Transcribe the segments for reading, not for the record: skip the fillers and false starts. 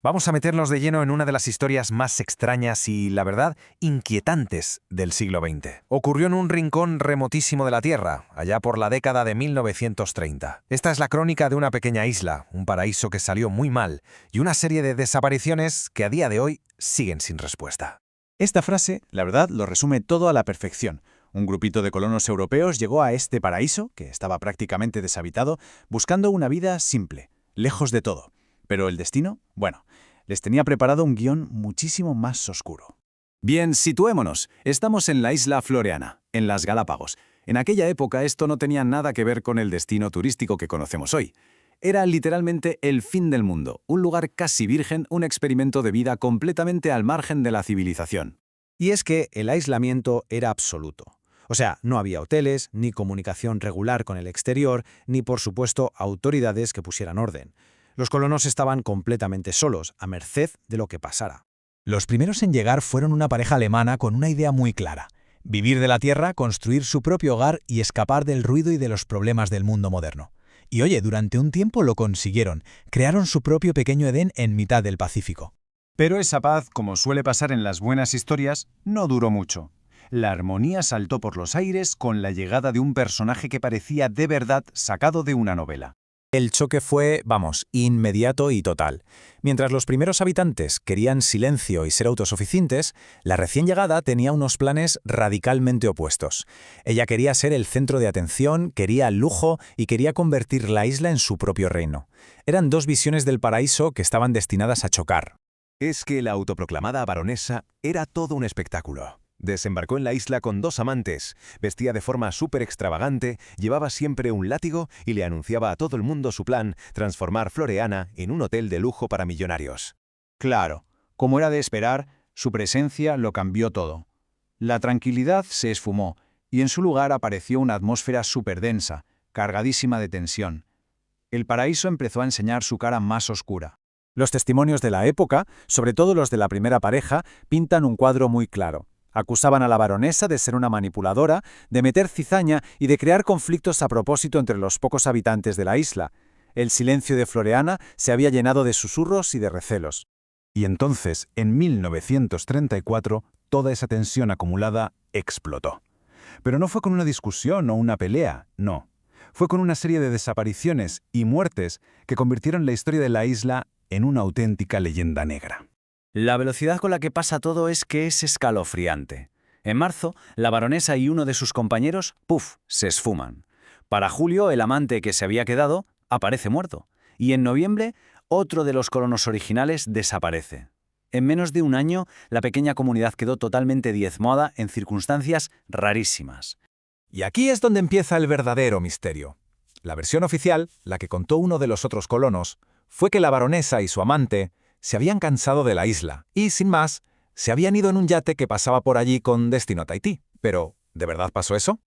Vamos a meternos de lleno en una de las historias más extrañas y, la verdad, inquietantes del siglo XX. Ocurrió en un rincón remotísimo de la Tierra, allá por la década de 1930. Esta es la crónica de una pequeña isla, un paraíso que salió muy mal, y una serie de desapariciones que a día de hoy siguen sin respuesta. Esta frase, la verdad, lo resume todo a la perfección. Un grupito de colonos europeos llegó a este paraíso, que estaba prácticamente deshabitado, buscando una vida simple, lejos de todo. Pero el destino, bueno, les tenía preparado un guión muchísimo más oscuro. Bien, situémonos. Estamos en la isla Floreana, en las Galápagos. En aquella época esto no tenía nada que ver con el destino turístico que conocemos hoy. Era literalmente el fin del mundo, un lugar casi virgen, un experimento de vida completamente al margen de la civilización. Y es que el aislamiento era absoluto. O sea, no había hoteles, ni comunicación regular con el exterior, ni por supuesto autoridades que pusieran orden. Los colonos estaban completamente solos, a merced de lo que pasara. Los primeros en llegar fueron una pareja alemana con una idea muy clara: vivir de la tierra, construir su propio hogar y escapar del ruido y de los problemas del mundo moderno. Y oye, durante un tiempo lo consiguieron, crearon su propio pequeño Edén en mitad del Pacífico. Pero esa paz, como suele pasar en las buenas historias, no duró mucho. La armonía saltó por los aires con la llegada de un personaje que parecía de verdad sacado de una novela. El choque fue, inmediato y total. Mientras los primeros habitantes querían silencio y ser autosuficientes, la recién llegada tenía unos planes radicalmente opuestos. Ella quería ser el centro de atención, quería lujo y quería convertir la isla en su propio reino. Eran dos visiones del paraíso que estaban destinadas a chocar. Es que la autoproclamada baronesa era todo un espectáculo. Desembarcó en la isla con 2 amantes, vestía de forma súper extravagante, llevaba siempre un látigo y le anunciaba a todo el mundo su plan: transformar Floreana en un hotel de lujo para millonarios. Claro, como era de esperar, su presencia lo cambió todo. La tranquilidad se esfumó y en su lugar apareció una atmósfera súper densa, cargadísima de tensión. El paraíso empezó a enseñar su cara más oscura. Los testimonios de la época, sobre todo los de la primera pareja, pintan un cuadro muy claro. Acusaban a la baronesa de ser una manipuladora, de meter cizaña y de crear conflictos a propósito entre los pocos habitantes de la isla. El silencio de Floreana se había llenado de susurros y de recelos. Y entonces, en 1934, toda esa tensión acumulada explotó. Pero no fue con una discusión o una pelea, no. Fue con una serie de desapariciones y muertes que convirtieron la historia de la isla en una auténtica leyenda negra. La velocidad con la que pasa todo es que es escalofriante. En marzo, la baronesa y uno de sus compañeros, se esfuman. Para julio, el amante que se había quedado aparece muerto. Y en noviembre, otro de los colonos originales desaparece. En menos de un año, la pequeña comunidad quedó totalmente diezmada en circunstancias rarísimas. Y aquí es donde empieza el verdadero misterio. La versión oficial, la que contó uno de los otros colonos, fue que la baronesa y su amante se habían cansado de la isla y, sin más, se habían ido en un yate que pasaba por allí con destino a Tahití. Pero, ¿de verdad pasó eso?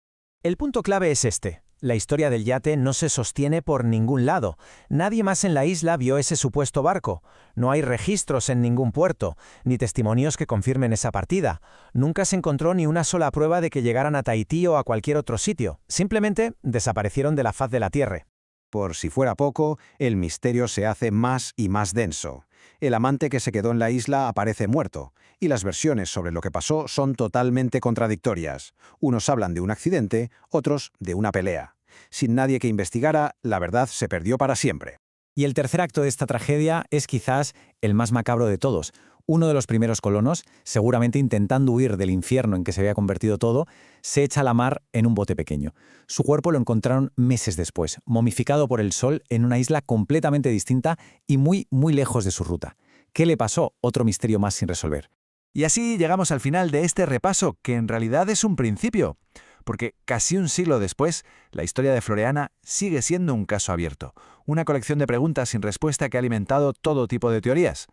El punto clave es este. La historia del yate no se sostiene por ningún lado. Nadie más en la isla vio ese supuesto barco. No hay registros en ningún puerto, ni testimonios que confirmen esa partida. Nunca se encontró ni una sola prueba de que llegaran a Tahití o a cualquier otro sitio. Simplemente desaparecieron de la faz de la tierra. Por si fuera poco, el misterio se hace más y más denso. El amante que se quedó en la isla aparece muerto, y las versiones sobre lo que pasó son totalmente contradictorias. Unos hablan de un accidente, otros de una pelea. Sin nadie que investigara, la verdad se perdió para siempre. Y el tercer acto de esta tragedia es quizás el más macabro de todos. Uno de los primeros colonos, seguramente intentando huir del infierno en que se había convertido todo, se echa a la mar en un bote pequeño. Su cuerpo lo encontraron meses después, momificado por el sol en una isla completamente distinta y muy, muy lejos de su ruta. ¿Qué le pasó? Otro misterio más sin resolver. Y así llegamos al final de este repaso, que en realidad es un principio, porque casi un siglo después, la historia de Floreana sigue siendo un caso abierto, una colección de preguntas sin respuesta que ha alimentado todo tipo de teorías.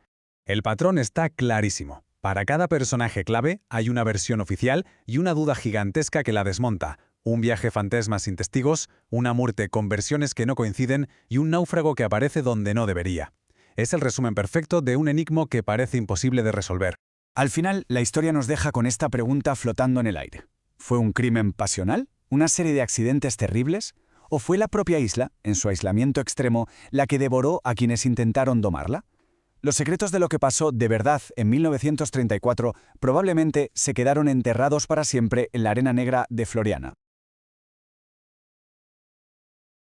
El patrón está clarísimo. Para cada personaje clave hay una versión oficial y una duda gigantesca que la desmonta. Un viaje fantasma sin testigos, una muerte con versiones que no coinciden y un náufrago que aparece donde no debería. Es el resumen perfecto de un enigma que parece imposible de resolver. Al final, la historia nos deja con esta pregunta flotando en el aire. ¿Fue un crimen pasional? ¿Una serie de accidentes terribles? ¿O fue la propia isla, en su aislamiento extremo, la que devoró a quienes intentaron domarla? Los secretos de lo que pasó de verdad en 1934 probablemente se quedaron enterrados para siempre en la arena negra de Floriana.